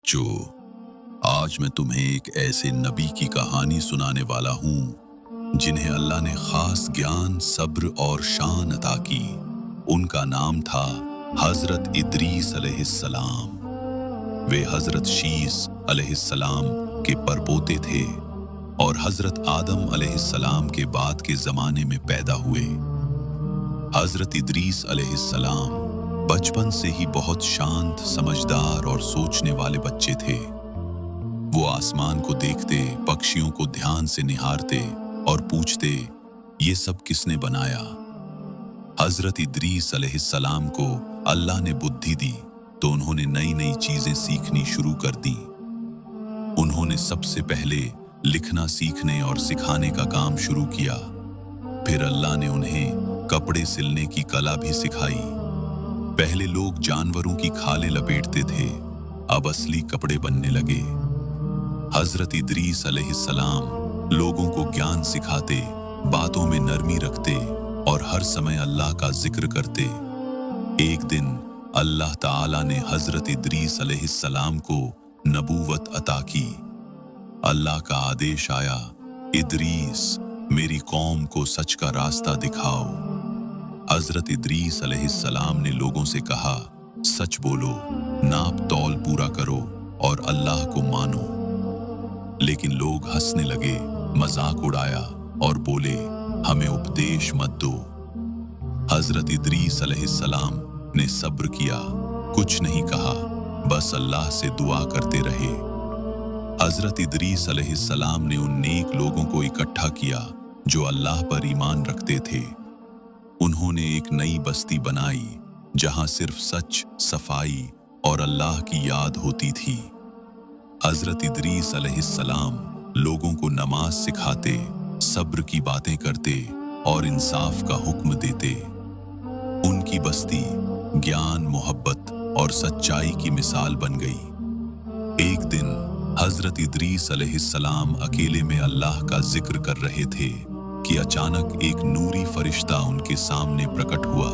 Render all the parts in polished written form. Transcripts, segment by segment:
बच्चों, आज मैं तुम्हें एक ऐसे नबी की कहानी सुनाने वाला हूँ जिन्हें अल्लाह ने खास ज्ञान, सब्र और शान अता की। उनका नाम था हजरत इदरीस अलैहिस्सलाम। वे हजरत शीस अलैहिस्सलाम के परपोते थे और हजरत आदम अलैहिस्सलाम के बाद के जमाने में पैदा हुए। हजरत इदरीस अलैहिस्सलाम बचपन से ही बहुत शांत, समझदार और सोचने वाले बच्चे थे। वो आसमान को देखते, पक्षियों को ध्यान से निहारते और पूछते, ये सब किसने बनाया? हजरत इदरीस अलैहिस्सलाम को अल्लाह ने बुद्धि दी तो उन्होंने नई नई चीजें सीखनी शुरू कर दी। उन्होंने सबसे पहले लिखना सीखने और सिखाने का काम शुरू किया। फिर अल्लाह ने उन्हें कपड़े सिलने की कला भी सिखाई। पहले लोग जानवरों की खालें लपेटते थे, अब असली कपड़े बनने लगे। हजरत इदरीस अलैहिस्सलाम लोगों को ज्ञान सिखाते, बातों में नरमी रखते और हर समय अल्लाह का जिक्र करते। एक दिन अल्लाह ताला ने हजरत इदरीस अलैहिस्सलाम को नबूवत अता की। अल्लाह का आदेश आया, इदरीस, मेरी कौम को सच का रास्ता दिखाओ। हजरत इदरीस अलैहिस्सलाम ने लोगों से कहा, सच बोलो, नाप तौल पूरा करो और अल्लाह को मानो। लेकिन लोग हंसने लगे, मजाक उड़ाया और बोले, हमें उपदेश मत दो। हजरत इदरीस अलैहिस्सलाम ने सब्र किया, कुछ नहीं कहा, बस अल्लाह से दुआ करते रहे। हजरत इदरीस अलैहिस्सलाम ने उन नेक लोगों को इकट्ठा किया जो अल्लाह पर ईमान रखते थे। उन्होंने एक नई बस्ती बनाई जहां सिर्फ सच, सफाई और अल्लाह की याद होती थी। हजरत इदरीस अलैहिस्सलाम लोगों को नमाज सिखाते, सब्र की बातें करते और इंसाफ का हुक्म देते। उनकी बस्ती ज्ञान, मोहब्बत और सच्चाई की मिसाल बन गई। एक दिन हजरत इदरीस अलैहिस्सलाम अकेले में अल्लाह का जिक्र कर रहे थे कि अचानक एक नूरी फरिश्ता उनके सामने प्रकट हुआ।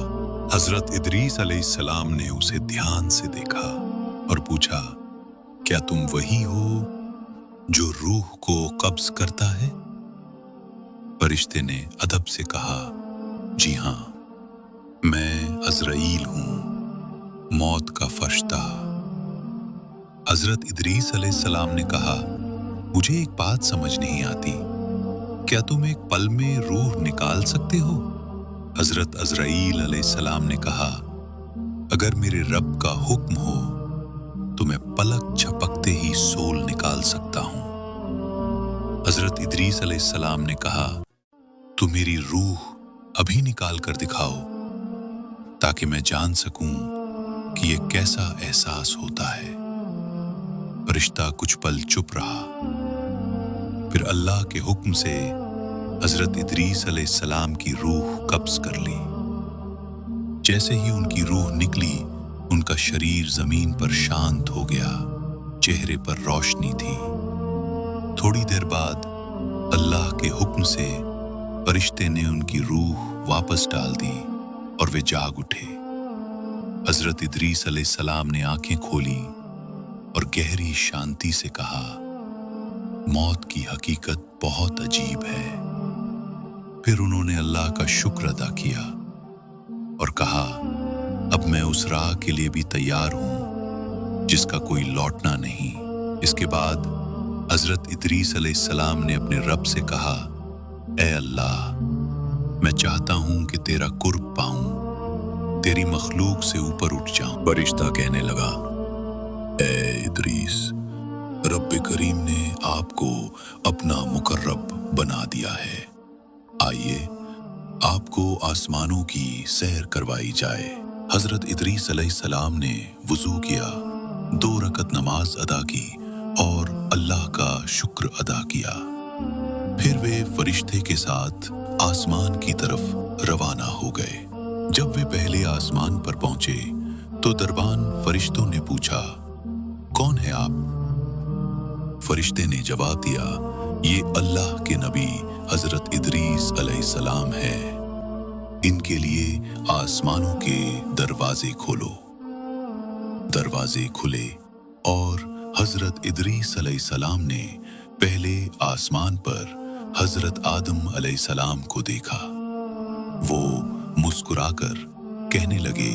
हजरत इदरीस अलैहिस्सलाम ने उसे ध्यान से देखा और पूछा, क्या तुम वही हो जो रूह को कब्ज करता है? फरिश्ते ने अदब से कहा, जी हाँ, मैं अज़राइल हूं, मौत का फरिश्ता। हजरत इदरीस अलैहिस्सलाम ने कहा, मुझे एक बात समझ नहीं आती, क्या तुम एक पल में रूह निकाल सकते हो? हजरत अज़राइल अलैहिस्सलाम ने कहा, अगर मेरे रब का हुक्म हो तो मैं पलक झपकते ही सोल निकाल सकता हूं। हजरत इदरीस अलैहिस्सलाम ने कहा, तो मेरी रूह अभी निकाल कर दिखाओ ताकि मैं जान सकूं कि ये कैसा एहसास होता है। फरिश्ता कुछ पल चुप रहा, फिर अल्लाह के हुक्म से हजरत इदरीस अलैहिस्सलाम की रूह कब्ज कर ली। जैसे ही उनकी रूह निकली, उनका शरीर जमीन पर शांत हो गया, चेहरे पर रोशनी थी। थोड़ी देर बाद अल्लाह के हुक्म से फरिश्ते ने उनकी रूह वापस डाल दी और वे जाग उठे। हजरत इदरीस अलैहिस्सलाम ने आंखें खोली और गहरी शांति से कहा, मौत की हकीकत बहुत अजीब है। फिर उन्होंने अल्लाह का शुक्र अदा किया और कहा, अब मैं उस राह के लिए भी तैयार हूं जिसका कोई लौटना नहीं। इसके बाद हजरत इदरीस अलैहिस्सलाम ने अपने रब से कहा, ऐ अल्लाह, मैं चाहता हूं कि तेरा कुर्ब पाऊं, तेरी मखलूक से ऊपर उठ जाऊं। फरिश्ता कहने लगा, ऐ इदरीस, रब्बे करीम ने आपको अपना मुकर्रब बना दिया है। आइए आपको आसमानों की सैर करवाई जाए। हजरत इदरीस अलैहिस्सलाम ने वुजू किया, 2 रकत नमाज अदा की और अल्लाह का शुक्र अदा किया। फिर वे फरिश्ते के साथ आसमान की तरफ रवाना हो गए। जब वे पहले आसमान पर पहुंचे तो दरबान फरिश्तों ने पूछा, कौन है आप? फरिश्ते ने जवाब दिया, ये अल्लाह के नबी हजरत इदरीस अलैहिस्सलाम है, इनके लिए आसमानों के दरवाजे खोलो। दरवाजे खुले और हजरत इदरीस अलैहिस्सलाम ने पहले आसमान पर हजरत आदम अलैहिस्सलाम को देखा। वो मुस्कुराकर कहने लगे,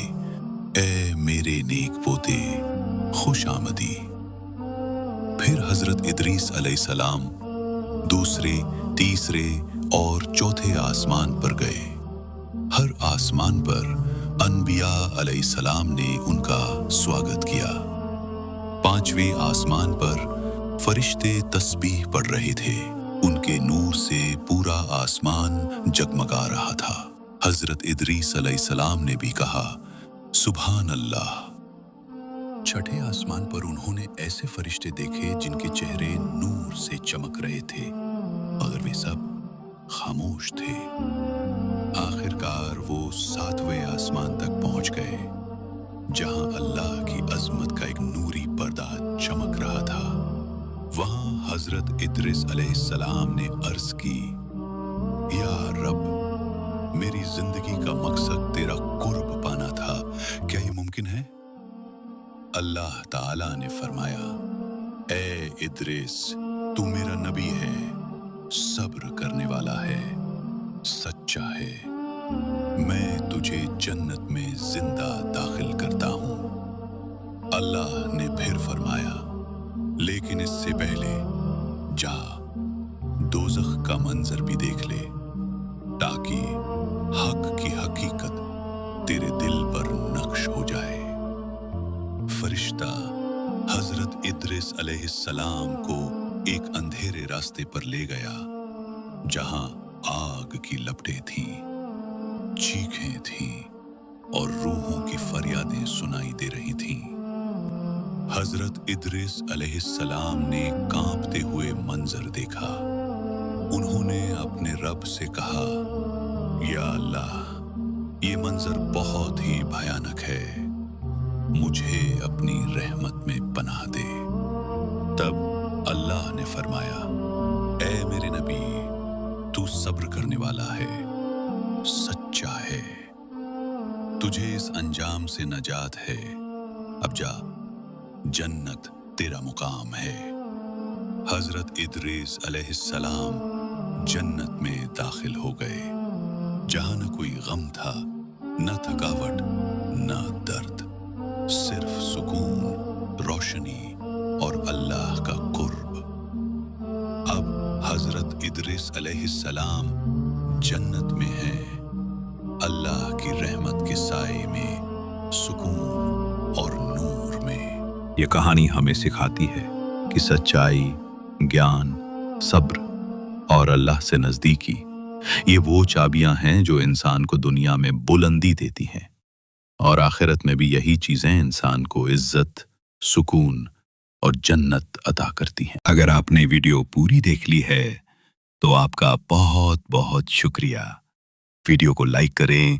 ए मेरे नेक पोते, खुश आमदी। फिर हजरत इदरीस अलैहिस्सलाम दूसरे, तीसरे और चौथे आसमान पर गए। हर आसमान पर अनबिया अलैहिस्सलाम ने उनका स्वागत किया। पांचवें आसमान पर फरिश्ते तस्बीह पढ़ रहे थे। उनके नूर से पूरा आसमान जगमगा रहा था। हजरत इदरीस अलैहिस्सलाम ने भी कहा, सुभान अल्लाह। छठे आसमान पर उन्होंने ऐसे फरिश्ते देखे जिनके चेहरे नूर से चमक रहे थे, मगर वे सब खामोश थे। आखिरकार वो सातवें आसमान तक पहुंच गए, जहां अल्लाह की अजमत का एक नूरी पर्दा चमक रहा था। वहां हजरत इदरीस अलैहिस्सलाम ने अर्ज की, या रब, मेरी जिंदगी का मकसद तेरा कुर्ब पाना था, क्या ये मुमकिन है? अल्लाह ताला ने फरमाया, ए इदरीस, तू मेरा नबी है, सब्र करने वाला है, सच्चा है। मैं तुझे जन्नत में जिंदा दाखिल करता हूं। अल्लाह ने फिर फरमाया, लेकिन इससे पहले जा दोज़ख का मंजर भी देख ले, ताकि हक की हकीकत तेरे दिल पर नक्श हो जाए। फरिश्ता हजरत इदरीस अलैहिस्सलाम को एक अंधेरे रास्ते पर ले गया, जहां आग की लपटें थीं, चीखें थीं और रूहों की फरियादें सुनाई दे रही थीं। हजरत इदरीस अलैहिस्सलाम ने कांपते हुए मंजर देखा। उन्होंने अपने रब से कहा, या अल्लाह, ये मंजर बहुत ही भयानक है, मुझे अपनी रहमत में पनाह दे। तब अल्लाह ने फरमाया, ए मेरे नबी, तू सब्र करने वाला है, सच्चा है, तुझे इस अंजाम से नजात है। अब जा, जन्नत तेरा मुकाम है। हजरत इदरीस अलैहिस्सलाम जन्नत में दाखिल हो गए, जहां न कोई गम था, न थकावट, न दर्द, सिर्फ सुकून, रोशनी और अल्लाह का कुर्ब। अब हजरत इदरीस अलैहिस्सलाम जन्नत में हैं, अल्लाह की रहमत के साए में, सुकून और नूर में। ये कहानी हमें सिखाती है कि सच्चाई, ज्ञान, सब्र और अल्लाह से नजदीकी, ये वो चाबियां हैं जो इंसान को दुनिया में बुलंदी देती हैं, और आखिरत में भी यही चीजें इंसान को इज्जत, सुकून और जन्नत अता करती हैं। अगर आपने वीडियो पूरी देख ली है तो आपका बहुत बहुत शुक्रिया। वीडियो को लाइक करें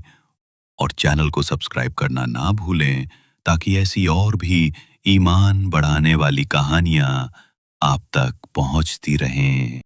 और चैनल को सब्सक्राइब करना ना भूलें, ताकि ऐसी और भी ईमान बढ़ाने वाली कहानियां आप तक पहुंचती रहें।